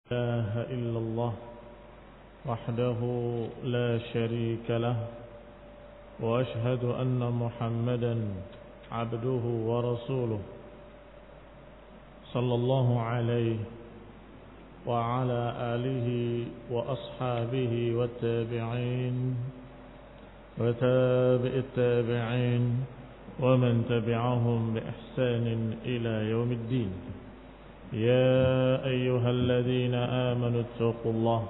إله إلا الله وحده لا شريك له وأشهد أن محمدا عبده ورسوله صلى الله عليه وعلى آله وأصحابه والتابعين وتابع التابعين ومن تبعهم بإحسان إلى يوم الدين. يا أيها الذين آمنوا اتقوا الله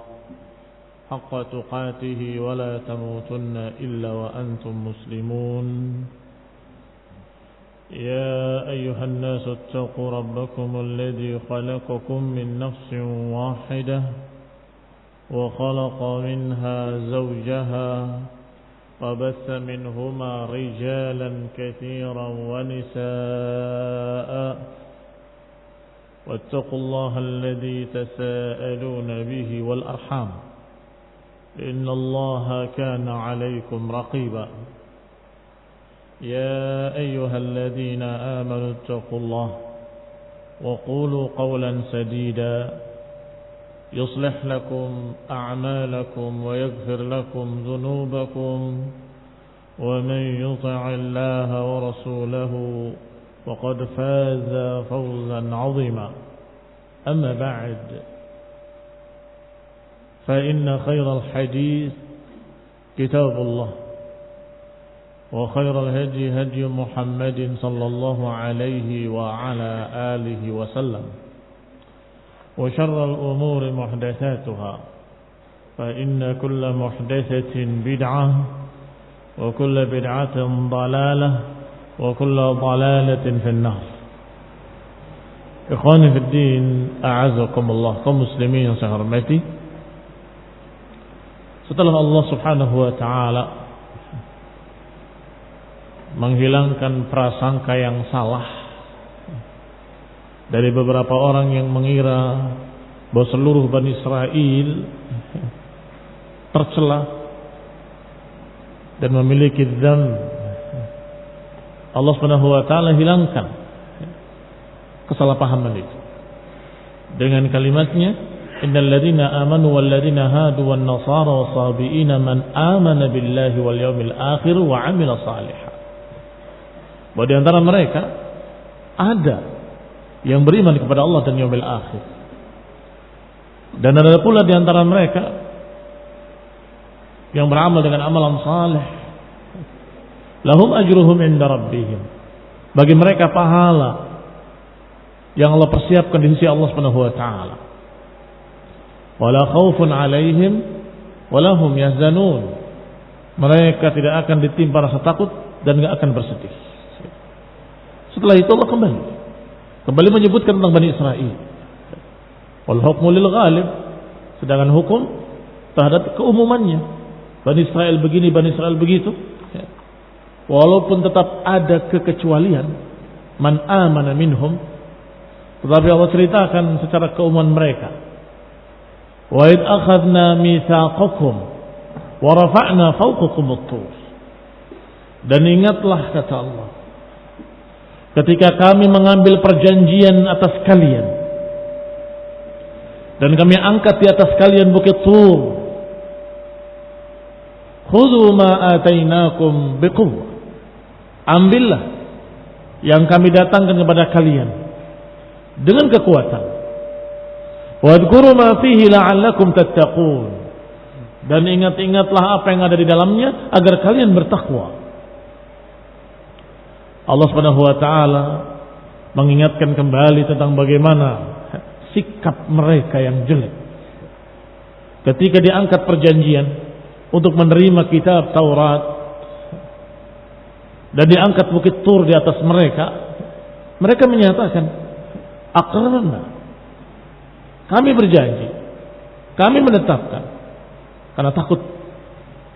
حق تقاته ولا تموتن إلا وأنتم مسلمون. يا أيها الناس اتقوا ربكم الذي خلقكم من نفس واحدة وخلق منها زوجها وبث منهما رجالا كثيرا ونساء واتقوا الله الذي تساءلون به والأرحام إن الله كان عليكم رقيبا. يا أيها الذين آمنوا اتقوا الله وقولوا قولا سديدا يصلح لكم أعمالكم ويغفر لكم ذنوبكم ومن يطع الله ورسوله وقد فاز فوزا عظيما. أما بعد فإن خير الحديث كتاب الله وخير الهدي هدي محمد صلى الله عليه وعلى آله وسلم وشر الأمور محدثاتها فإن كل محدثة بدعة وكل بدعة ضلالة وكل ضلالة في النار. Ikhwani fi din, a'azakumullah, kaum muslimin yang saya hormati. Setelah Allah Subhanahu wa taala menghilangkan prasangka yang salah dari beberapa orang yang mengira bahwa seluruh Bani Israel tercela dan memiliki dzam, Allah Subhanahu wa taala hilangkan kesalahpahaman itu dengan kalimatnya, innal ladzina amanu wal ladzina hadu wan nasara wasabiina man amana billahi wal yawmil akhir wa 'amila shalihan. Bahwa di antara mereka ada yang beriman kepada Allah dan yaumil akhir, dan ada pula di antara mereka yang beramal dengan amalan saleh. Lahum ajruhum inda rabbihim, bagi mereka pahala yang Allah persiapkan di sisi Allah Subhanahu wa taala. Wala khaufun 'alaihim wala hum yahzanun, mereka tidak akan ditimpa rasa takut dan tidak akan bersedih. Setelah itu Allah kembali menyebutkan tentang Bani Israel. Wal hukmu lil ghalib, sedangkan hukum terhadap keumumannya. Bani Israel begini, Bani Israel begitu. Walaupun tetap ada kekecualian, man amana minhum, tetapi Allah ceritakan secara keumuman mereka. Wa id akhadna mitsaqakum wa rafa'na fawqakum at-tur. Dan ingatlah, kata Allah, ketika kami mengambil perjanjian atas kalian dan kami angkat di atas kalian bukit Tur. Khudhu ma atainakum biquwwah, ambillah yang kami datangkan kepada kalian dengan kekuatan. Wadhkuru ma fihi la'allakum tattaqun, dan ingat-ingatlah apa yang ada di dalamnya agar kalian bertakwa. Allah Subhanahu wa taala mengingatkan kembali tentang bagaimana sikap mereka yang jelek ketika diangkat perjanjian untuk menerima kitab Taurat dan diangkat bukit Tur di atas mereka. Mereka menyatakan, aqrarna, kami berjanji, kami menetapkan, karena takut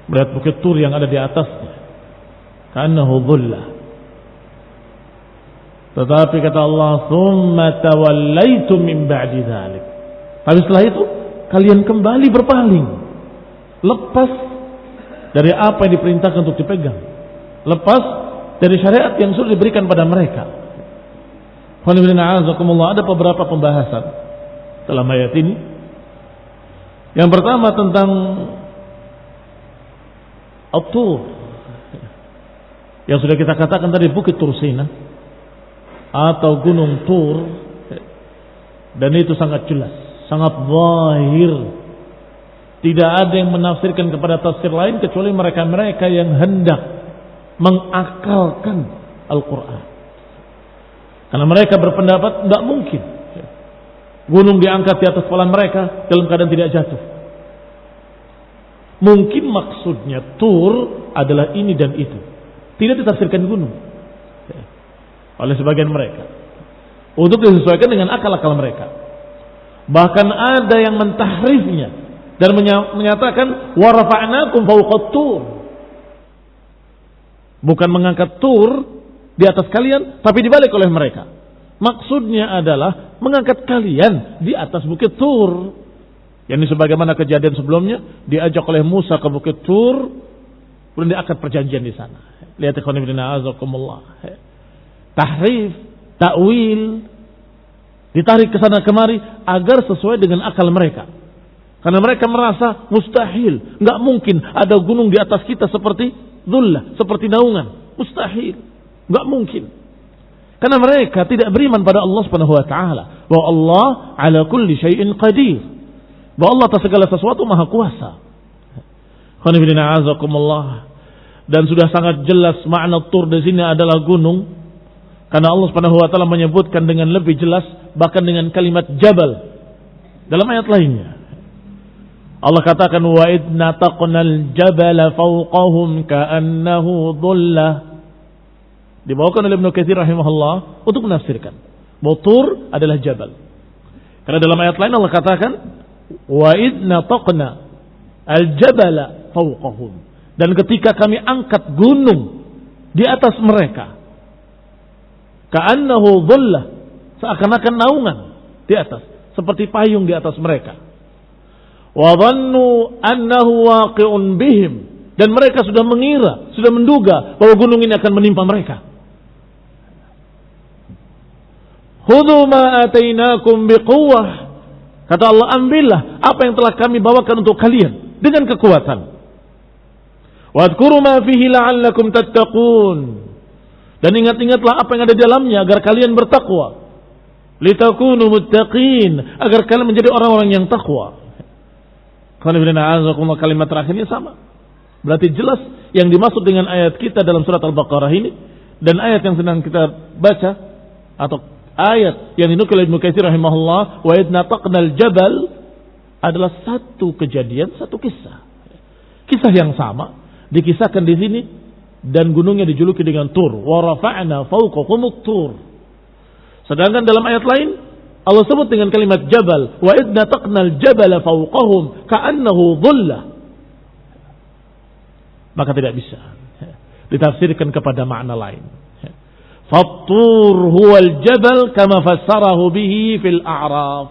melihat bukit Tur yang ada di atasnya, ka'annahu dhullah. Tetapi kata Allah, tsumma tawallaitum min ba'di dzalik, habis setelah itu kalian kembali berpaling, lepas dari apa yang diperintahkan untuk dipegang, lepas dari syariat yang sudah diberikan pada mereka. Ada beberapa pembahasan dalam ayat ini Yang pertama tentang At-Tur, yang sudah kita katakan tadi, Bukit Tursina atau Gunung Tur, dan itu sangat jelas, sangat zahir. Tidak ada yang menafsirkan kepada tafsir lain kecuali mereka-mereka yang hendak mengakalkan Al-Quran. Karena mereka berpendapat tidak mungkin gunung diangkat di atas kepala mereka dalam keadaan tidak jatuh. Mungkin maksudnya Tur adalah ini dan itu, tidak ditafsirkan gunung oleh sebagian mereka untuk disesuaikan dengan akal-akal mereka. Bahkan ada yang mentahrifnya dan menyatakan wa rafa'nakum fawqat tur, bukan mengangkat Tur di atas kalian, tapi dibalik oleh mereka. Maksudnya adalah mengangkat kalian di atas Bukit Tur. Yang sebagaimana kejadian sebelumnya, diajak oleh Musa ke Bukit Tur, kemudian diangkat perjanjian di sana. Lihat ikhwan fillah azakumullah. Tahrif, takwil, ditarik ke sana kemari agar sesuai dengan akal mereka. Karena mereka merasa mustahil, nggak mungkin ada gunung di atas kita seperti dhullah, seperti naungan. Mustahil, nggak mungkin. Karena mereka tidak beriman pada Allah Subhanahu wa taala, bahwa Allah ala kulli syai'in qadir, bahwa Allah atas segala sesuatu maha kuasa. Dan sudah sangat jelas makna Tur di sini adalah gunung, karena Allah Subhanahu wa taala menyebutkan dengan lebih jelas bahkan dengan kalimat jabal dalam ayat lainnya. Allah katakan wa id nataqnal jabala fawqahum ka'annahu dhullah. Dibawakan oleh Ibnu Katsir rahimahullah untuk menafsirkan bahwa Tur adalah jabal. Karena dalam ayat lain Allah katakan wa id nataqna al-jabala fawqahum, dan ketika kami angkat gunung di atas mereka, ka'annahu dhullah, seakan-akan naungan di atas, seperti payung di atas mereka. Wa dhannu annahu waqi'un bihim, dan mereka sudah mengira, sudah menduga bahwa gunung ini akan menimpa mereka. Khudhu ma atainakum biquwwah, kata Allah, ambillah apa yang telah kami bawakan untuk kalian dengan kekuatan. Wadhkuru ma fihi la'allakum tattaqun, dan ingat-ingatlah apa yang ada di dalamnya agar kalian bertakwa. Litakunu muttaqin, agar kalian menjadi orang-orang yang takwa. Kalimat terakhirnya sama. Berarti jelas yang dimaksud dengan ayat kita dalam surat Al-Baqarah ini dan ayat yang sedang kita baca, atau ayat yang dinukil oleh Ibnu Katsir rahimahullah, wa idna taqnal jabal, adalah satu kejadian, satu kisah. Kisah yang sama dikisahkan di sini, dan gunungnya dijuluki dengan Tur. Wa rafa'na fawqakumut Tur. Sedangkan dalam ayat lain Allah sebut dengan kalimat jabal, wa idna taqnal jabala fawqahum ka'annahu dhullah. Maka tidak bisa ditafsirkan kepada makna lain. Fattur huwal jabal kama fassarahu bihi fil a'raf.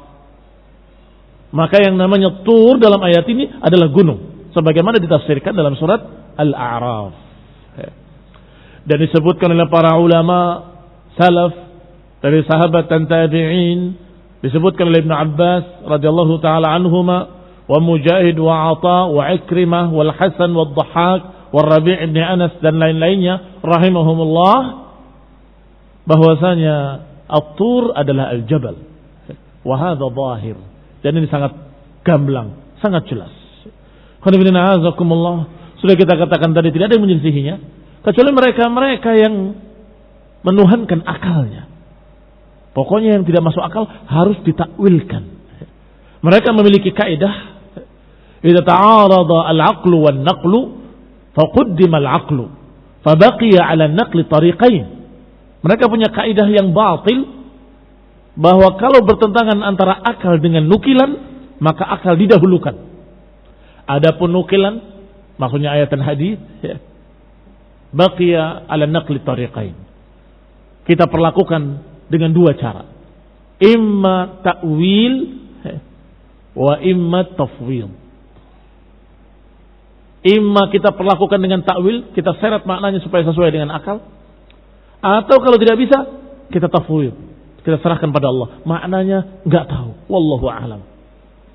Maka yang namanya Tur dalam ayat ini adalah gunung, sebagaimana ditafsirkan dalam surat Al-A'raf. Dan disebutkan oleh para ulama salaf dari sahabat dan tabi'in, disebutkan oleh Ibnu Abbas radhiyallahu taala anhuma, wa Mujahid wa Atha wa Ikrimah wal Hasan wal Dhahhak wal Rabi' bin Anas dan lain-lainnya rahimahumullah, bahwasanya At-Tur adalah al-jabal. Wa hadha zahir, dan ini sangat gamblang, sangat jelas. Sudah kita katakan tadi, tidak ada yang menyelisihinya kecuali mereka-mereka yang menuhankan akalnya. Pokoknya yang tidak masuk akal harus ditakwilkan. Mereka memiliki kaidah, idza ta'arada al-'aqlu wan-naqlu faqaddima al-'aqlu fabaqiya 'ala an-naqli tariqain. Mereka punya kaidah yang batil, bahwa kalau bertentangan antara akal dengan nukilan, maka akal didahulukan. Adapun nukilan, maksudnya ayat dan hadis, baqiya 'ala an-naqli tariqain. Kita perlakukan dengan dua cara, imma ta'wil wa imma tafwid. Imma kita perlakukan dengan ta'wil, kita seret maknanya supaya sesuai dengan akal, atau kalau tidak bisa kita tafwid, kita serahkan pada Allah, maknanya nggak tahu, wallahu a'lam.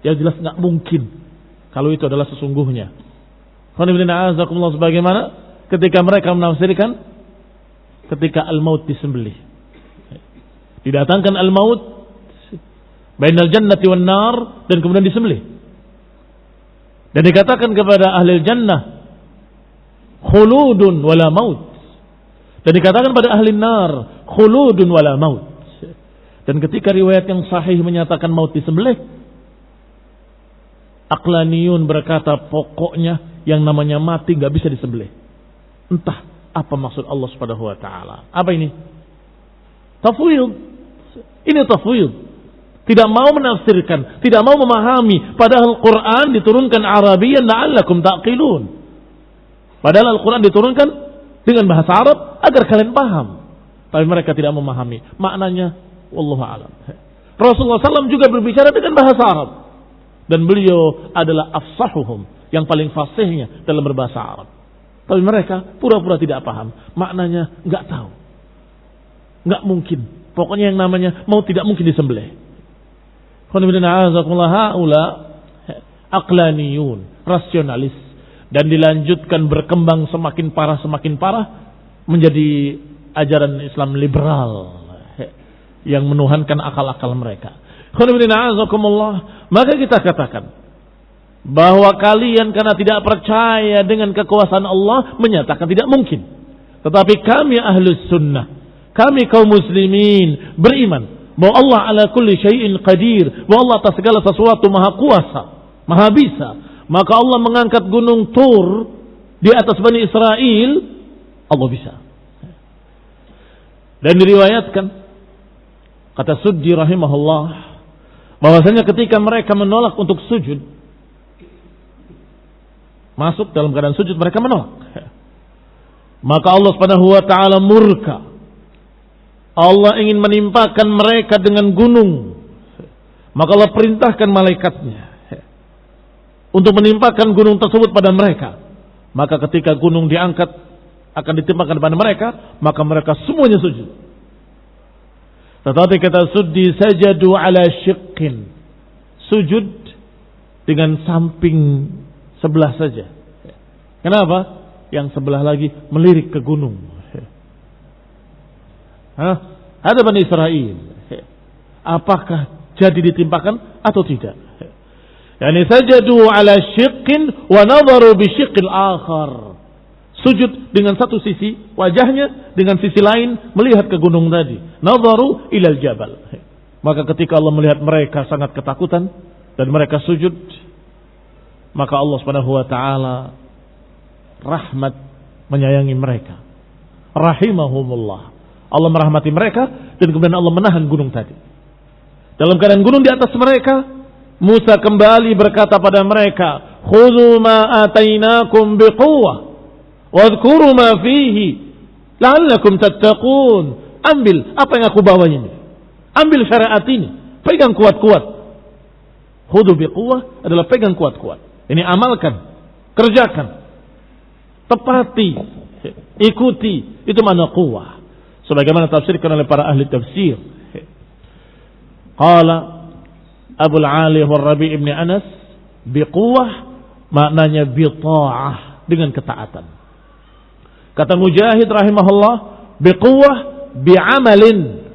Yang jelas nggak mungkin kalau itu adalah sesungguhnya. Sebagaimana ketika mereka menafsirkan ketika al-maut disembelih. Didatangkan al-maut bainal jannati wan nar dan kemudian disembelih. Dan dikatakan kepada ahli jannah khuludun wala maut. Dan dikatakan pada ahli nar khuludun wala maut. Dan ketika riwayat yang sahih menyatakan maut disembelih, aqlaniyun berkata pokoknya yang namanya mati enggak bisa disembelih. Entah apa maksud Allah Subhanahu wa taala. Apa ini? Tafwid. Ini tafwid. Tidak mau menafsirkan, tidak mau memahami, padahal Al-Qur'an diturunkan Arabiyan la'allakum taqilun. Padahal Al-Qur'an diturunkan dengan bahasa Arab agar kalian paham. Tapi mereka tidak memahami. Maknanya wallahu a'lam. Rasulullah SAW juga berbicara dengan bahasa Arab. Dan beliau adalah afsahuhum, yang paling fasihnya dalam berbahasa Arab. Tapi mereka pura-pura tidak paham. Maknanya enggak tahu. Enggak mungkin. Pokoknya yang namanya mau tidak mungkin disembelih. Haula aqlaniyun, rasionalis. Dan dilanjutkan berkembang semakin parah menjadi ajaran Islam liberal yang menuhankan akal-akal mereka. Maka kita katakan bahwa kalian karena tidak percaya dengan kekuasaan Allah menyatakan tidak mungkin. Tetapi kami ahlus sunnah, kami kaum muslimin beriman bahwa Allah ala kulli syai'in qadir, bahwa Allah atas segala sesuatu maha kuasa, maha bisa. Maka Allah mengangkat gunung Tur di atas Bani Israel, Allah bisa. Dan diriwayatkan kata Suddi rahimahullah bahwasanya ketika mereka menolak untuk sujud, masuk dalam keadaan sujud mereka menolak, maka Allah Subhanahu wa taala murka. Allah ingin menimpakan mereka dengan gunung. Maka Allah perintahkan malaikatnya untuk menimpakan gunung tersebut pada mereka. Maka ketika gunung diangkat akan ditimpakan pada mereka, maka mereka semuanya sujud. Tetapi kata Suddi, sajadu ala syiqqin, sujud dengan samping sebelah saja. Kenapa? Yang sebelah lagi melirik ke gunung. Ada Bani Israel. Apakah jadi ditimpakan atau tidak? Yani sajadu ala syiqqin wa nadharu bi syiqqil akhar. Sujud dengan satu sisi wajahnya, dengan sisi lain melihat ke gunung tadi. Nadharu ilal jabal. Maka ketika Allah melihat mereka sangat ketakutan dan mereka sujud, maka Allah Subhanahu wa taala rahmat menyayangi mereka. Rahimahumullah. Allah merahmati mereka dan kemudian Allah menahan gunung tadi. Dalam keadaan gunung di atas mereka, Musa kembali berkata pada mereka, "Khudhu ma atainakum biquwwah wadhkuru ma fihi la'allakum tattaqun." Ambil apa yang aku bawa ini. Ambil syariat ini, pegang kuat-kuat. Khudhu biquwwah adalah pegang kuat-kuat. Ini amalkan, kerjakan, tepati, ikuti. Itu makna quwwah. Sebagaimana tafsirkan oleh para ahli tafsir. Qala Abul Aliyah Rabi' ibn Anas, biquwah maknanya bita'ah, dengan ketaatan. Kata Mujahid rahimahullah, biquwah bi'amalin,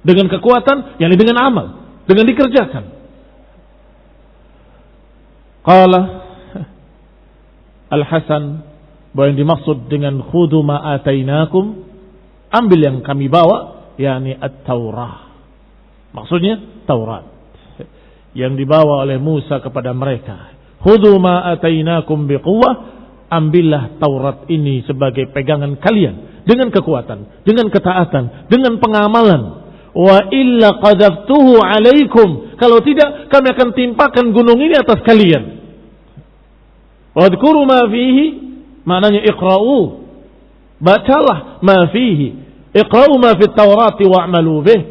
dengan kekuatan, yakni dengan amal, dengan dikerjakan. Qala Al-Hasan, bahwa yang dimaksud dengan khudhu ma atainakum, ambil yang kami bawa, yakni at-Taurah. Maksudnya Taurat yang dibawa oleh Musa kepada mereka. Khudhu ma atainakum biquwwah, ambillah Taurat ini sebagai pegangan kalian dengan kekuatan, dengan ketaatan, dengan pengamalan. Wa illa qadaftuhu alaikum, kalau tidak kami akan timpakan gunung ini atas kalian. Wadhkuru ma fihi, maknanya iqra'u, bacalah ma fihi. Iqra'u ma fit Taurati wa'malu bih.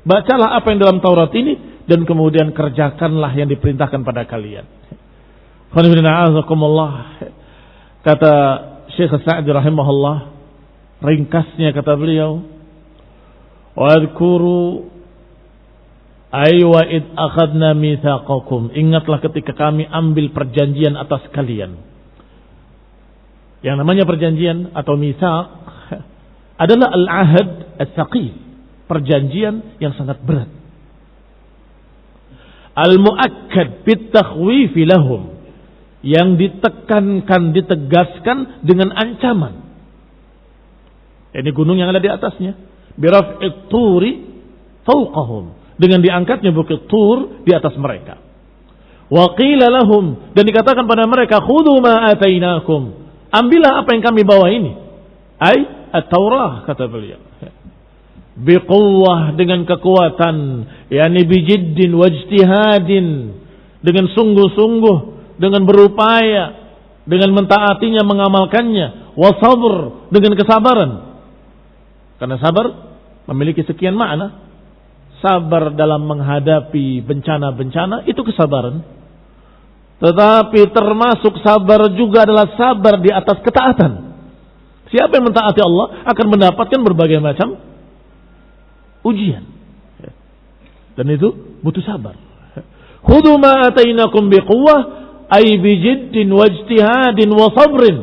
Bacalah apa yang dalam Taurat ini dan kemudian kerjakanlah yang diperintahkan pada kalian. Kata Syekh Sa'di rahimahullah, ringkasnya kata beliau, wadhkuru Ay wa id akhadna mitsaqakum. Ingatlah ketika kami ambil perjanjian atas kalian. Yang namanya perjanjian atau mitsaq adalah al-ahd as-saqil, perjanjian yang sangat berat. Al-muakkad bit-takhwif lahum, yang ditekankan, ditegaskan dengan ancaman. Ini gunung yang ada di atasnya. Biraf'it turi fawqahum, dengan diangkatnya bukit Tur di atas mereka. Wa qila lahum, dan dikatakan pada mereka, khudhu ma atainakum, ambillah apa yang kami bawa ini. Ai at-Taurah, kata beliau. Biquwwah, dengan kekuatan, yakni bijiddin wajtihadin, dengan sungguh-sungguh, dengan berupaya, dengan mentaatinya, mengamalkannya. Wa sabr, dengan kesabaran. Karena sabar memiliki sekian makna. Sabar dalam menghadapi bencana-bencana itu kesabaran. Tetapi termasuk sabar juga adalah sabar di atas ketaatan. Siapa yang mentaati Allah akan mendapatkan berbagai macam ujian. Dan itu butuh sabar. Khudhu ma atainakum biquwwah ay bijiddin wajtihadin wa sabrin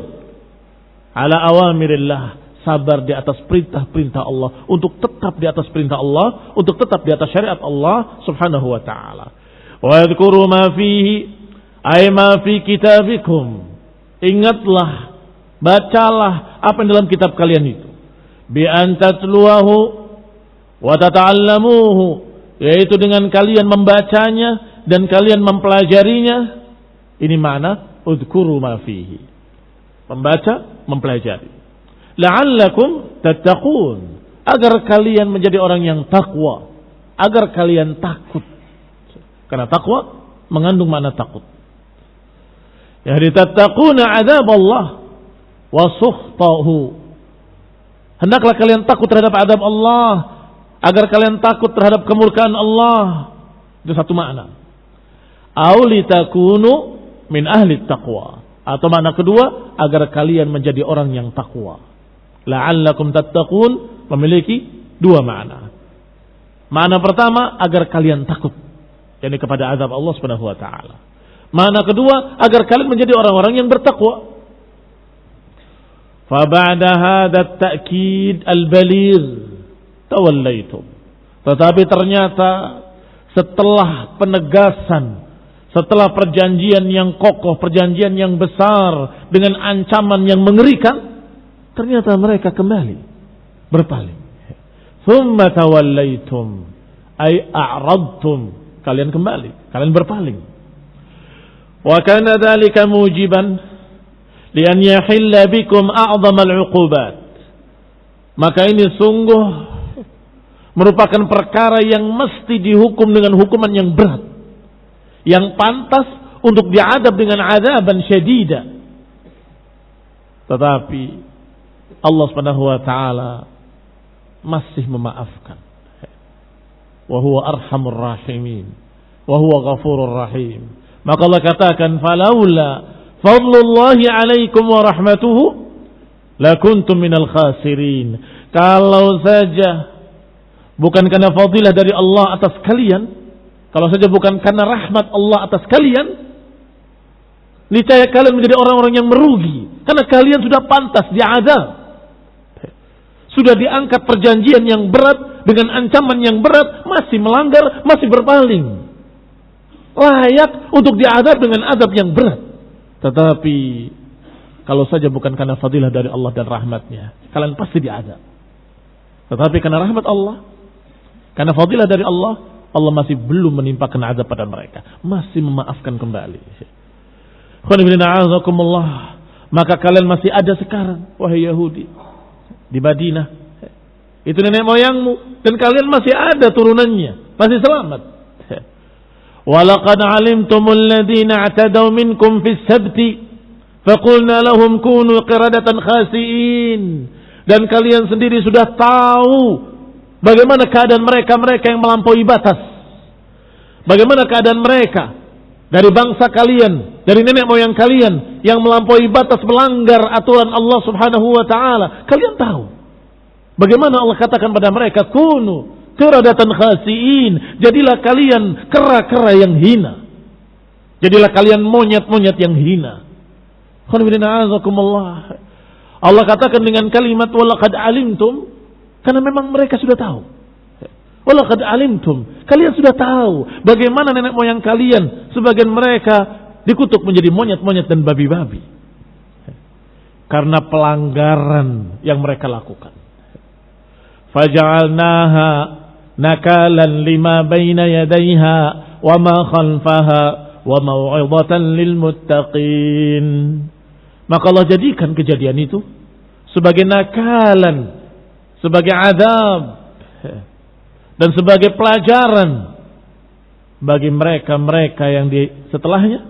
ala awamirillah. Sabar di atas perintah-perintah Allah, untuk tetap di atas perintah Allah, untuk tetap di atas syariat Allah subhanahu wa ta'ala. Wa yadhkuru ma fihi ay ma fi kitabikum. Ingatlah, bacalah apa yang dalam kitab kalian itu. Bi an tatluwahu wa tata'allamuhu, yaitu dengan kalian membacanya dan kalian mempelajarinya. Ini makna udhkuru ma fihi. Membaca, mempelajari. La'allakum tattaqun, agar kalian menjadi orang yang takwa, agar kalian takut. Karena takwa mengandung makna takut. Ya, tattaquna 'adzab Allah wa sukhtahu. Hendaklah kalian takut terhadap adab Allah, agar kalian takut terhadap kemurkaan Allah. Itu satu makna. Au litakunu min ahli taqwa, atau makna kedua, agar kalian menjadi orang yang takwa. La'allakum tattaqun memiliki dua makna. Makna pertama, agar kalian takut, yakni kepada azab Allah Subhanahu wa taala. Makna kedua, agar kalian menjadi orang-orang yang bertakwa. Fa ba'da hadha at-ta'kid al-baligh tawallaitum. Tetapi ternyata setelah penegasan, setelah perjanjian yang kokoh, perjanjian yang besar dengan ancaman yang mengerikan, ternyata mereka kembali berpaling. Thumma tawallaitum ay a'radtum, kalian kembali, kalian berpaling. Wa kana dzalika mujiban li an yahilla bikum a'zam al-'uqubat. Maka ini sungguh merupakan perkara yang mesti dihukum dengan hukuman yang berat, yang pantas untuk diadab dengan adaban syadida. Tetapi Allah Subhanahu wa taala masih memaafkan. Wa huwa arhamur rahimin, wa huwa ghafurur rahim. Maka Allah katakan, falaula fadlullahi 'alaikum wa rahmatuhu lakuntum minal khasirin. Kalau saja bukan karena fadilah dari Allah atas kalian, kalau saja bukan karena rahmat Allah atas kalian, niscaya kalian menjadi orang-orang yang merugi, karena kalian sudah pantas diazab. Sudah diangkat perjanjian yang berat dengan ancaman yang berat, masih melanggar, masih berpaling. Layak untuk diadab dengan adab yang berat. Tetapi kalau saja bukan karena fadilah dari Allah dan rahmatnya, kalian pasti diadab. Tetapi karena rahmat Allah, karena fadilah dari Allah, Allah masih belum menimpakan adab pada mereka, masih memaafkan kembali. Maka kalian masih ada sekarang, wahai Yahudi, di Madinah. Itu nenek moyangmu, dan kalian masih ada turunannya, masih selamat. Walaqad alimtumul ladzina i'tadaw minkum fis sabti faqulna lahum kunu qiradatan khasiin. Dan kalian sendiri sudah tahu bagaimana keadaan mereka yang melampaui batas. Bagaimana keadaan mereka dari bangsa kalian, dari nenek moyang kalian yang melampaui batas, melanggar aturan Allah Subhanahu wa taala. Kalian tahu bagaimana Allah katakan pada mereka, kunu qiradatan khasiin. Jadilah kalian kera-kera yang hina. Jadilah kalian monyet-monyet yang hina. Allah katakan dengan kalimat walaqad alimtum, karena memang mereka sudah tahu. Walaqad alimtum, kalian sudah tahu bagaimana nenek moyang kalian sebagian mereka dikutuk menjadi monyet-monyet dan babi-babi karena pelanggaran yang mereka lakukan. Faja'alnaha nakalan lima baina yadayha wa ma khalfaha wa mau'izatan lil muttaqin. Maka Allah jadikan kejadian itu sebagai nakalan, sebagai azab dan sebagai pelajaran bagi mereka-mereka yang di setelahnya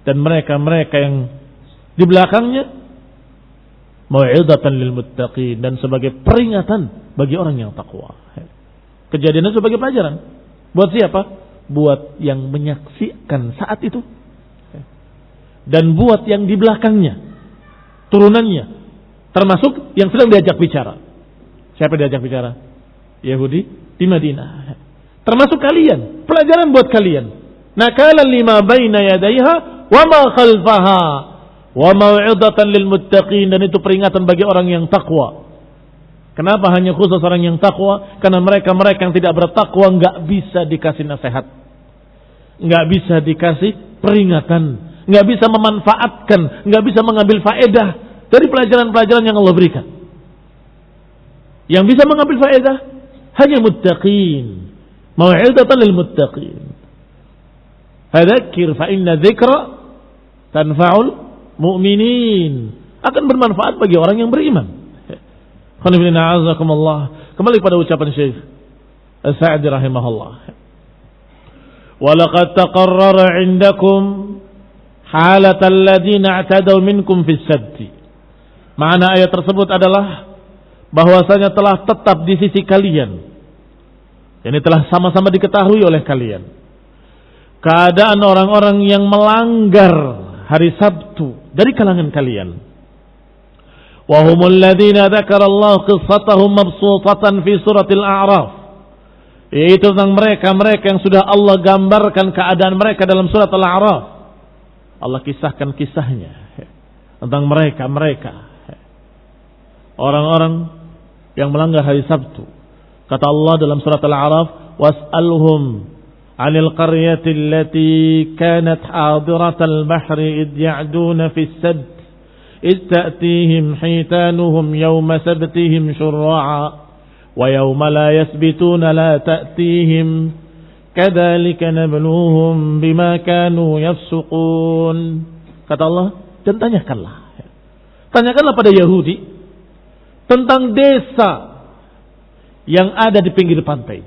dan mereka-mereka yang di belakangnya, mau'izatan lil muttaqin, dan sebagai peringatan bagi orang yang takwa. Kejadiannya sebagai pelajaran buat siapa? Buat yang menyaksikan saat itu dan buat yang di belakangnya, turunannya, termasuk yang sedang diajak bicara. Siapa diajak bicara? Yahudi di Madinah. Termasuk kalian, pelajaran buat kalian. Nakalan lima baina yadayha wa ma khalfaha wa mau'izatan lil muttaqin, dan itu peringatan bagi orang yang takwa. Kenapa hanya khusus orang yang takwa? Karena mereka-mereka yang tidak bertakwa enggak bisa dikasih nasihat, enggak bisa dikasih peringatan, enggak bisa memanfaatkan, enggak bisa mengambil faedah dari pelajaran-pelajaran yang Allah berikan. Yang bisa mengambil faedah hanya muttaqin. Mau'izatan lil muttaqin. Fadzakir fa inna dzikra tanfa'ul mu'minin. Akan bermanfaat bagi orang yang beriman. Kembali pada ucapan Syekh As-Sa'di rahimahullah. Walaqad taqarrara 'indakum halatal ladzina i'tadaw minkum fis sabti. Makna ayat tersebut adalah bahwasanya telah tetap di sisi kalian. Ini telah sama-sama diketahui oleh kalian keadaan orang-orang yang melanggar hari Sabtu dari kalangan kalian. Wa humul ladzina dzakarallahu qissatahum mabsutatan fi suratil A'raf. Yaitu tentang mereka yang sudah Allah gambarkan keadaan mereka dalam surat Al-A'raf. Allah kisahkan kisahnya tentang mereka orang-orang yang melanggar hari Sabtu. Kata Allah dalam surat Al-A'raf, was'alhum 'anil qaryati allati kanat hadiratal bahri id ya'duna fis sabt id ta'tihim hitanuhum yawma sabtihim syurra'a wa yawma la yasbituna la ta'tihim kadzalika nabluhum bima kanu yafsuqun. Kata Allah, dan tanyakanlah pada Yahudi tentang desa yang ada di pinggir pantai.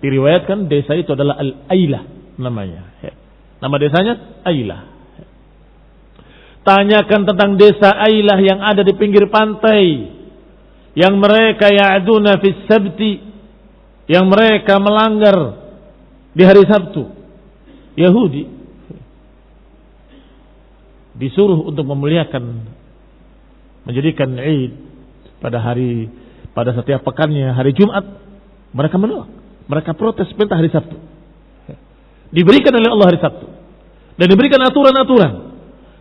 Diriwayatkan desa itu adalah Al-Ailah namanya. Nama desanya Ailah. Tanyakan tentang desa Ailah yang ada di pinggir pantai, yang mereka ya'duna fis sabti, yang mereka melanggar di hari Sabtu. Yahudi disuruh untuk memuliakan, menjadikan Id pada setiap pekannya hari Jumat. Mereka menolak, mereka protes perintah hari Sabtu. Diberikan oleh Allah hari Sabtu dan diberikan aturan-aturan,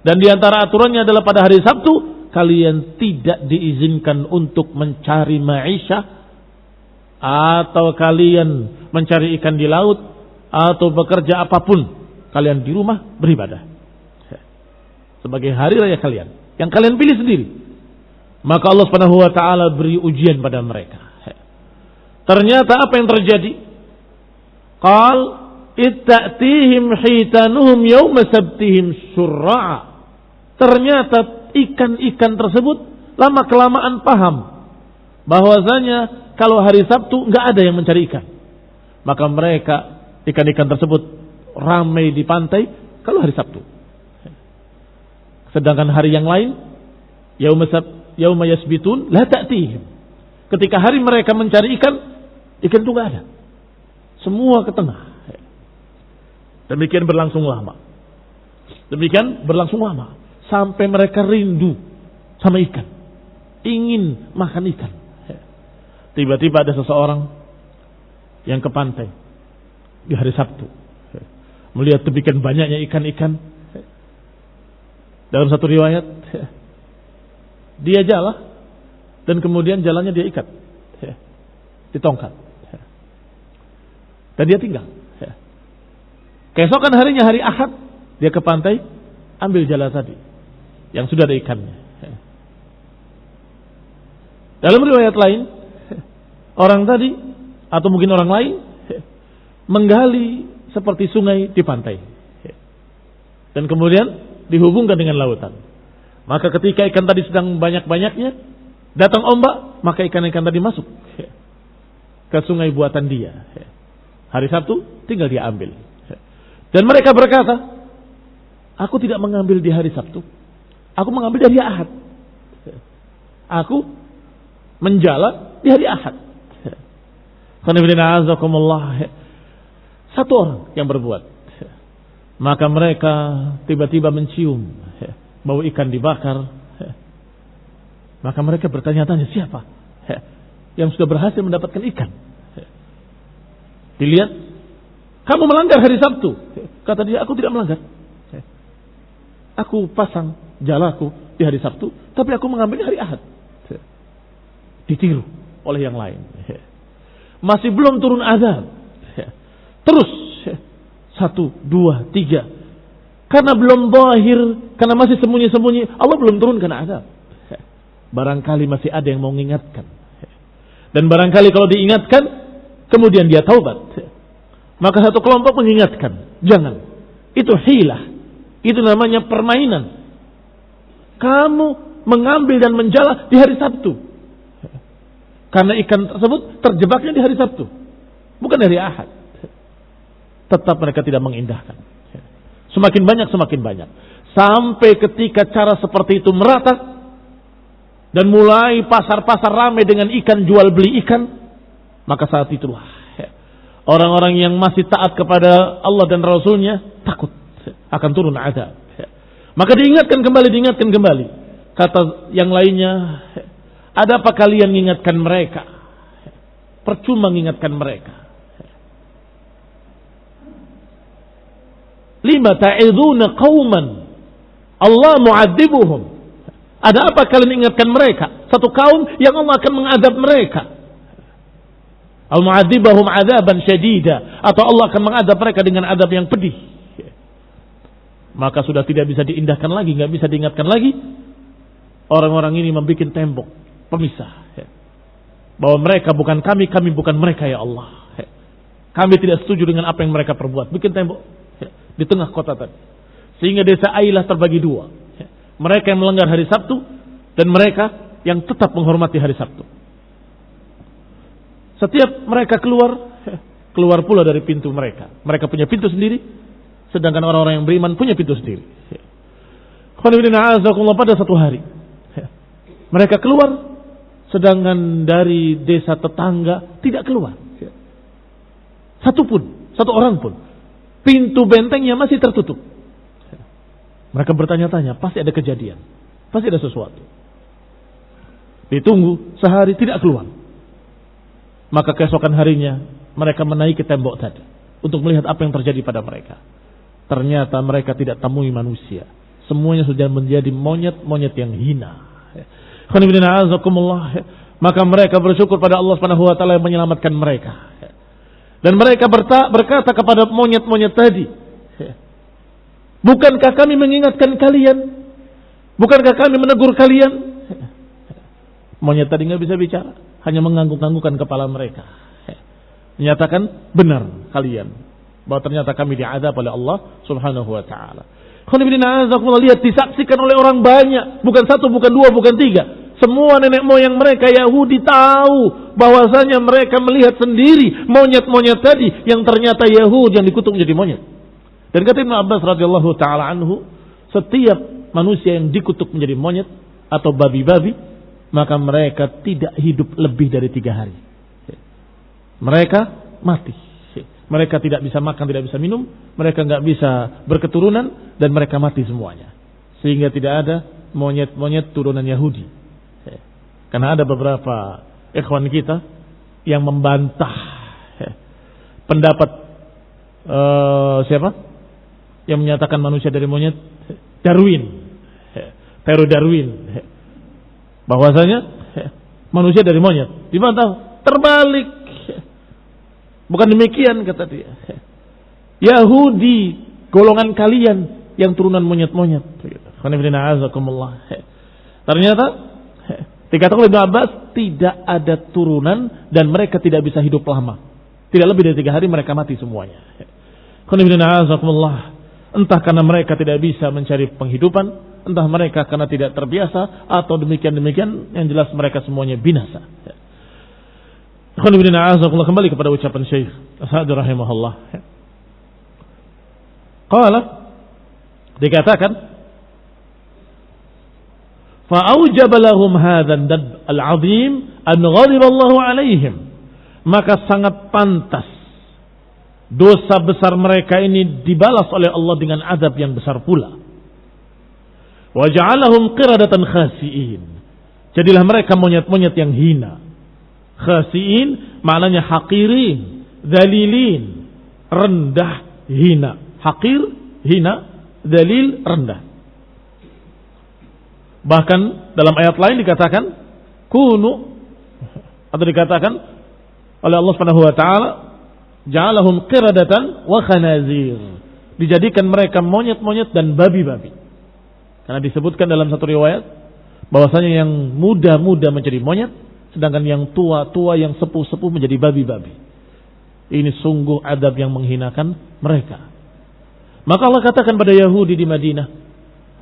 dan di antara aturannya adalah pada hari Sabtu kalian tidak diizinkan untuk mencari maisha, atau kalian mencari ikan di laut, atau bekerja apapun. Kalian di rumah beribadah sebagai hari raya kalian yang kalian pilih sendiri. Maka Allah Subhanahu wa taala beri ujian pada mereka. Ternyata apa yang terjadi? Qal itta'tihim hitanuhum yawma sabtihim syurra'a. Ternyata ikan-ikan tersebut lama kelamaan paham bahwasanya kalau hari Sabtu enggak ada yang mencari ikan. Maka mereka, ikan-ikan tersebut ramai di pantai kalau hari Sabtu. Sedangkan hari yang lain, yauma yasbitun la ta'tihim. Ketika hari mereka mencari ikan itu enggak ada. Semua ke tengah. Demikian berlangsung lama. Sampai mereka rindu sama ikan. Ingin makan ikan. Tiba-tiba ada seseorang yang ke pantai di hari Sabtu, melihat demikian banyaknya ikan-ikan. Dalam satu riwayat, dia jala dan kemudian jalannya dia ikat di tongkat dan dia tinggal. Keesokan harinya, hari Ahad, dia ke pantai, ambil jala tadi yang sudah ada ikannya. Dalam riwayat lain, orang tadi atau mungkin orang lain menggali seperti sungai di pantai dan kemudian dihubungkan dengan lautan. Maka ketika ikan tadi sedang banyak-banyaknya, datang ombak, maka ikan-ikan tadi masuk ke sungai buatan dia. Hari Sabtu tinggal dia ambil. Dan mereka berkata, aku tidak mengambil di hari Sabtu, aku mengambil dari Ahad. Aku menjala di hari Ahad. Satu orang yang berbuat. Maka mereka tiba-tiba mencium bau ikan dibakar. Maka mereka bertanya-tanya, siapa yang sudah berhasil mendapatkan ikan? Dilihat, kamu melanggar hari Sabtu. Kata dia, aku tidak melanggar. Aku pasang jalaku di hari Sabtu, tapi aku mengambil di hari Ahad. Ditiru oleh yang lain. Masih belum turun azab. Terus 1, 2, 3. Karena belum zahir, karena masih sembunyi-sembunyi, Allah belum turunkan azab. Barangkali masih ada yang mau mengingatkan. Dan barangkali kalau diingatkan, kemudian dia taubat. Maka satu kelompok mengingatkan, jangan. Itu hilah. Itu namanya permainan. Kamu mengambil dan menjala di hari Sabtu. Karena ikan tersebut terjebaknya di hari Sabtu, bukan hari Ahad. Tetap mereka tidak mengindahkan. Semakin banyak. Sampai ketika cara seperti itu merata, dan mulai pasar-pasar ramai dengan ikan, jual beli ikan, maka saat itulah orang-orang yang masih taat kepada Allah dan Rasulnya takut akan turun azab. Maka diingatkan kembali. Kata yang lainnya, ada apa kalian mengingatkan mereka? Percuma mengingatkan mereka. Lima ta'iduna qauman Allah mu'adzibuhum. Ada apa kalian ingatkan mereka? Satu kaum yang Allah akan mengadab mereka. Al-mu'adzibahum adzaban syadida, atau Allah akan mengadab mereka dengan adab yang pedih. Maka sudah tidak bisa diindahkan lagi, enggak bisa diingatkan lagi. Orang-orang ini membuat tembok pemisah, bahwa mereka bukan kami, kami bukan mereka, ya Allah. Kami tidak setuju dengan apa yang mereka perbuat. Bikin tembok di tengah kota tadi, sehingga desa Ailah terbagi dua. Mereka yang melanggar hari Sabtu dan mereka yang tetap menghormati hari Sabtu. Setiap mereka keluar pula dari pintu mereka. Mereka punya pintu sendiri, sedangkan orang-orang yang beriman punya pintu sendiri. Pada satu hari mereka keluar, sedangkan dari desa tetangga tidak keluar. Satu orang pun. Pintu bentengnya masih tertutup. Mereka bertanya-tanya, pasti ada kejadian, pasti ada sesuatu. Ditunggu sehari tidak keluar. Maka keesokan harinya mereka menaiki tembok tadi untuk melihat apa yang terjadi pada mereka. Ternyata mereka tidak temui manusia. Semuanya sudah menjadi monyet-monyet yang hina. Maka mereka bersyukur pada Allah Subhanahu wa taala yang menyelamatkan mereka. Dan mereka berkata kepada monyet-monyet tadi, bukankah kami mengingatkan kalian? Bukankah kami menegur kalian? Monyet tadi nggak bisa bicara, hanya mengangguk-anggukkan kepala mereka, menyatakan benar kalian, bahwa ternyata kami diazab oleh Allah Subhanahu wa taala. Lihat, disaksikan oleh orang banyak, bukan satu, bukan dua, bukan tiga. Semua nenek moyang mereka Yahudi tahu bahwasanya mereka melihat sendiri monyet-monyet tadi yang ternyata Yahudi yang dikutuk menjadi monyet. Dan kata Ibnu Abbas radhiyallahu taala anhu, setiap manusia yang dikutuk menjadi monyet atau babi-babi, maka mereka tidak hidup lebih dari 3 hari. Mereka mati. Mereka tidak bisa makan, tidak bisa minum, mereka nggak bisa berketurunan, dan mereka mati semuanya. Sehingga tidak ada monyet-monyet turunan Yahudi. Karena ada beberapa ikhwan kita yang membantah pendapat siapa yang menyatakan manusia dari monyet? Darwin, teori Darwin, bahwasanya manusia dari monyet. Dibantah, terbalik. Bukan demikian kata dia. Yahudi golongan kalian yang turunan monyet-monyet. Ternyata dikatakan oleh Ibnu Abbas tidak ada turunan dan mereka tidak bisa hidup lama. Tidak lebih dari 3 hari mereka mati semuanya. Entah karena mereka tidak bisa mencari penghidupan, entah mereka karena tidak terbiasa, atau demikian-demikian, yang jelas mereka semuanya binasa. Kembali kepada ucapan Syekh As-Sa'di rahimahullah. Qala, dikatakan, fa'aujaba lahum hadzal dad al-'azim an ghadiba Allahu 'alaihim. Maka sangat pantas dosa besar mereka ini dibalas oleh Allah dengan azab yang besar pula. Wa ja'alahum qiradatan khasi'in. Jadilah mereka monyet-monyet yang hina. Khasi'in maknanya haqirin, dzalilin, rendah, hina. Haqir, hina, dzalil, rendah. Bahkan dalam ayat lain dikatakan kunu, atau dikatakan oleh Allah Subhanahu wa taala, ja'alahum qiradatan wa khanazir. Dijadikan mereka monyet-monyet dan babi-babi. Karena disebutkan dalam satu riwayat bahwasanya yang muda-muda menjadi monyet, sedangkan yang tua-tua, yang sepuh-sepuh menjadi babi-babi. Ini sungguh adab yang menghinakan mereka. Maka Allah katakan pada Yahudi di Madinah,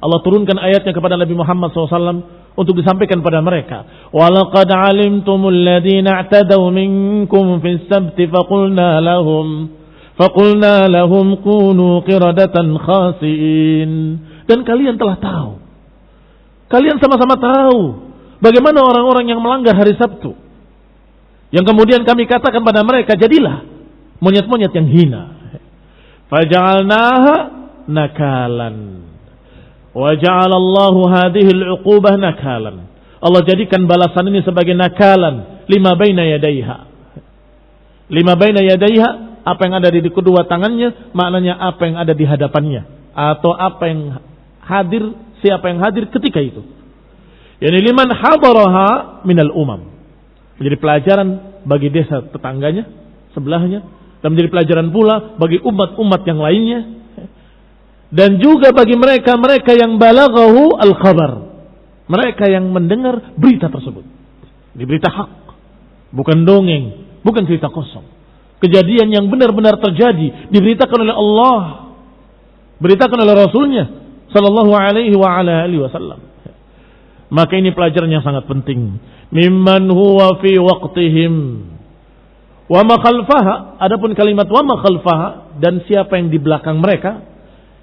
Allah turunkan ayatnya kepada Nabi Muhammad SAW untuk disampaikan pada mereka. وَلَقَدْ عَلِمْتُمُ الَّذِينَ اعْتَدَوْا مِنْكُمْ فِي السَّبْتِ فَقُلْنَا لَهُمْ كُونُوا قِرَدَةً خَاسِئِينَ. Dan kalian telah tahu, kalian sama-sama tahu bagaimana orang-orang yang melanggar hari Sabtu, yang kemudian kami katakan pada mereka, jadilah monyet-monyet yang hina. فَجَعَلْنَاهَا نَكَالًا وَجَعَلَ hadhihi al-'uqubah nakalan. Allah jadikan balasan ini sebagai nakalan lima baina yadaiha. Lima baina yadaiha, apa yang ada di kedua tangannya, maknanya apa yang ada di hadapannya, atau apa yang hadir, siapa yang hadir ketika itu. Yani liman hadaraha minal umam. Menjadi pelajaran bagi desa tetangganya, sebelahnya, dan menjadi pelajaran pula bagi umat-umat yang lainnya. Dan juga bagi mereka yang balaghahu al-khabar, mereka yang mendengar berita tersebut. Ini berita hak, bukan dongeng, bukan cerita kosong. Kejadian yang benar-benar terjadi, diberitakan oleh Allah, beritakan oleh Rasulnya sallallahu alaihi wa ala alihi wasallam. Maka ini pelajaran yang sangat penting. Mimman huwa fi waqtihim wa ma khalfaha. Adapun kalimat wa ma khalfaha, dan siapa yang di belakang mereka,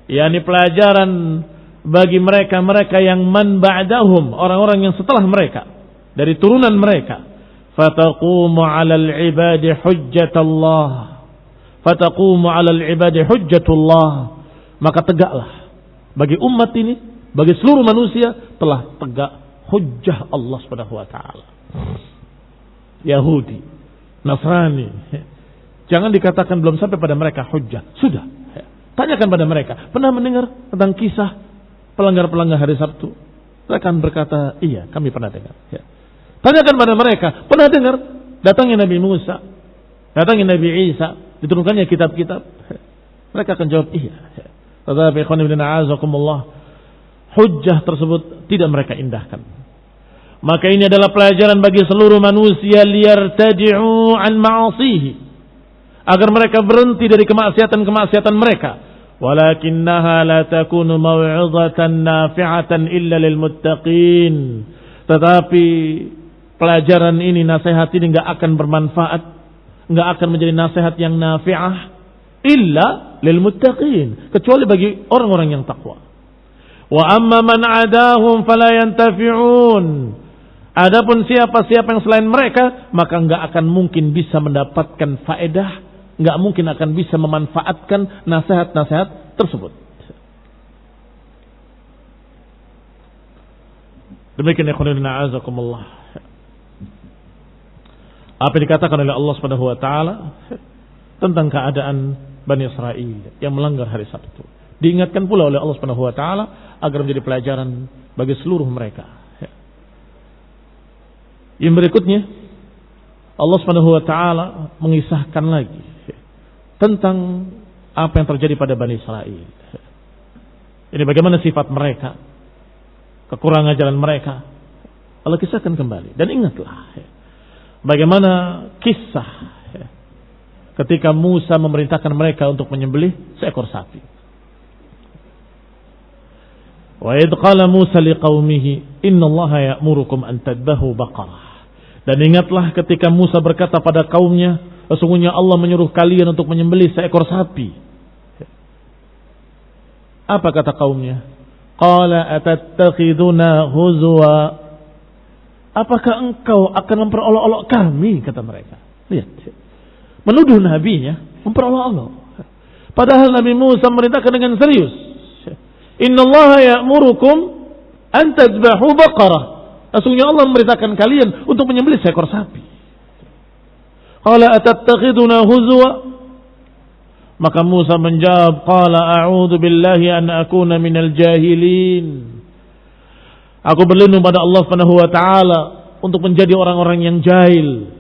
yakni pelajaran bagi mereka yang man ba'dahum, orang-orang yang setelah mereka, dari turunan mereka. Fataqumu 'alal 'ibadi hujjatullah. Fataqumu 'alal 'ibadi hujjatullah. Maka tegaklah bagi umat ini, bagi seluruh manusia telah tegak hujjah Allah Subhanahu wa taala. Yahudi, Nasrani, jangan dikatakan belum sampai pada mereka hujjah. Sudah. Tanyakan pada mereka, pernah mendengar tentang kisah pelanggar-pelanggar hari Sabtu? Mereka akan berkata, iya, kami pernah dengar. Ya. Tanyakan pada mereka, pernah dengar datangnya Nabi Musa, datangnya Nabi Isa, diturunkannya kitab-kitab? Mereka akan jawab, iya. Tetapi hujjah tersebut tidak mereka indahkan. Maka ini adalah pelajaran bagi seluruh manusia, liyartadi'u an ma'asihi, agar mereka berhenti dari kemaksiatan-kemaksiatan mereka. Walakinnaha la takunu maw'izatan nafi'atan illa lil muttaqin. Tetapi pelajaran ini, nasihat ini enggak akan bermanfaat, enggak akan menjadi nasihat yang nafi'ah illa lil muttaqin, kecuali bagi orang-orang yang takwa. Wa amma man adahum fala yantafi'un. Adapun siapa-siapa yang selain mereka, maka enggak akan mungkin bisa mendapatkan faedah, enggak mungkin akan bisa memanfaatkan nasihat-nasihat tersebut. Demikian ikhwanina azakumullah. Apa yang dikatakan oleh Allah Subhanahu wa taala tentang keadaan Bani Israel yang melanggar hari Sabtu. Diingatkan pula oleh Allah Subhanahu wa taala agar menjadi pelajaran bagi seluruh mereka. Yang berikutnya Allah Subhanahu wa taala mengisahkan lagi tentang apa yang terjadi pada Bani Israel. Ini bagaimana sifat mereka, kekurangan jalan mereka. Allah kisahkan kembali. Dan ingatlah bagaimana kisah ketika Musa memerintahkan mereka untuk menyembelih seekor sapi. Wa idh qala Musa liqaumihi innallaha ya'murukum an tadbahu baqarah. Dan ingatlah ketika Musa berkata pada kaumnya, sesungguhnya Allah menyuruh kalian untuk menyembelih seekor sapi. Apa kata kaumnya? Qala atattakhiduna huzwa. Apakah engkau akan memperolok-olok kami, kata mereka. Lihat. Menuduh nabinya memperolok-olok. Padahal Nabi Musa merintahkan dengan serius. Innallaha ya'murukum an tadbahu baqarah. Sesungguhnya Allah memerintahkan kalian untuk menyembelih seekor sapi. Qala atattakhiduna huzwa. Maka Musa menjawab, qala a'udzu billahi an akuna minal jahilin. Aku berlindung pada Allah Subhanahu wa taala untuk menjadi orang-orang yang jahil.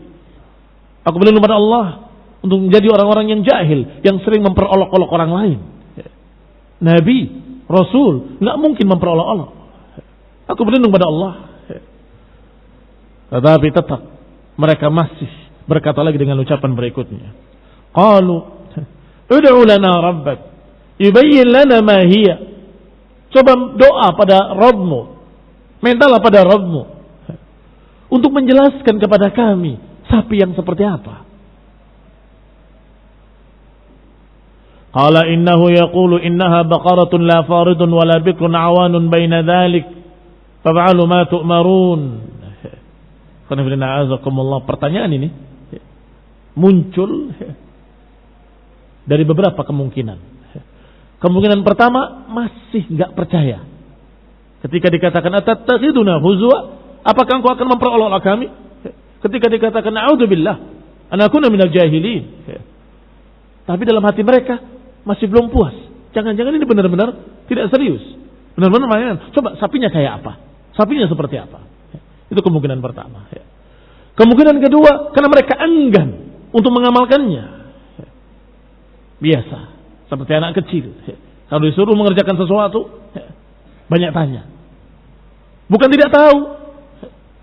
Aku berlindung pada Allah untuk menjadi orang-orang yang jahil, yang sering memperolok-olok orang lain. Nabi, Rasul, enggak mungkin memperolok-olok. Aku berlindung pada Allah. Tetapi tetap mereka masih berkata lagi dengan ucapan berikutnya. Qalu ud'u lana rabbak yubayyin lana ma hiya. Coba doa pada Rabbmu, mintalah pada Rabbmu untuk menjelaskan kepada kami sapi yang seperti apa. Qala innahu yaqulu innaha baqaratun la faridun wa la bikrun awanun baina dhalik faf'alu ma tu'marun. Pertanyaan ini muncul dari beberapa kemungkinan. Kemungkinan pertama, masih enggak percaya. Ketika dikatakan atattakhiduna huzwa, apakah engkau akan memperolok kami? Ketika dikatakan a'udzubillah an akuna minal jahilin. Tapi dalam hati mereka masih belum puas. Jangan-jangan ini benar-benar tidak serius. Benar-benar mainan. Coba sapinya kayak apa? Sapinya seperti apa? Itu kemungkinan pertama. Kemungkinan kedua, karena mereka enggan untuk mengamalkannya. Biasa, seperti anak kecil. Kalau disuruh mengerjakan sesuatu, banyak tanya. Bukan tidak tahu,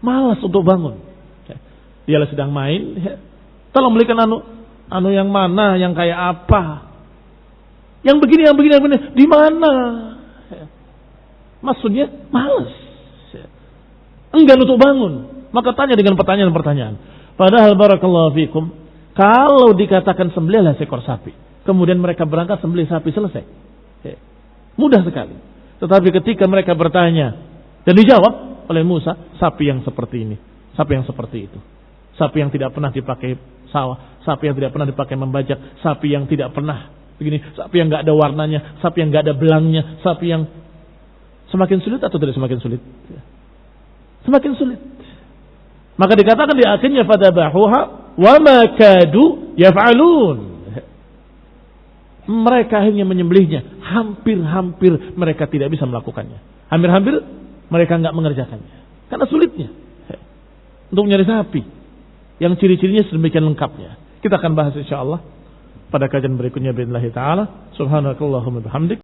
malas untuk bangun. Dia sedang main, tolong belikan anu yang mana, yang kayak apa, yang begini, yang begini, di mana? Maksudnya malas, enggan untuk bangun. Maka tanya dengan pertanyaan-pertanyaan. Padahal barakallahu fikum, kalau dikatakan sembelihlah seekor sapi, kemudian mereka berangkat sembelih sapi, selesai. Mudah sekali. Tetapi ketika mereka bertanya dan dijawab oleh Musa, sapi yang seperti ini, sapi yang seperti itu, sapi yang tidak pernah dipakai sawah, sapi yang tidak pernah dipakai membajak, sapi yang tidak pernah begini, sapi yang nggak ada warnanya, sapi yang nggak ada belangnya, sapi yang semakin sulit atau tidak semakin sulit? Semakin sulit. Maka dikatakan di akhirnya fadabahuha wa ma kadu yaf'alun. Mereka akhirnya menyembelihnya. Hampir-hampir mereka tidak bisa melakukannya. Hampir-hampir mereka enggak mengerjakannya. Karena sulitnya. Untuk mencari sapi yang ciri-cirinya sedemikian lengkapnya. Kita akan bahas insyaallah pada kajian berikutnya billahi taala. Subhanakallahumma bihamdik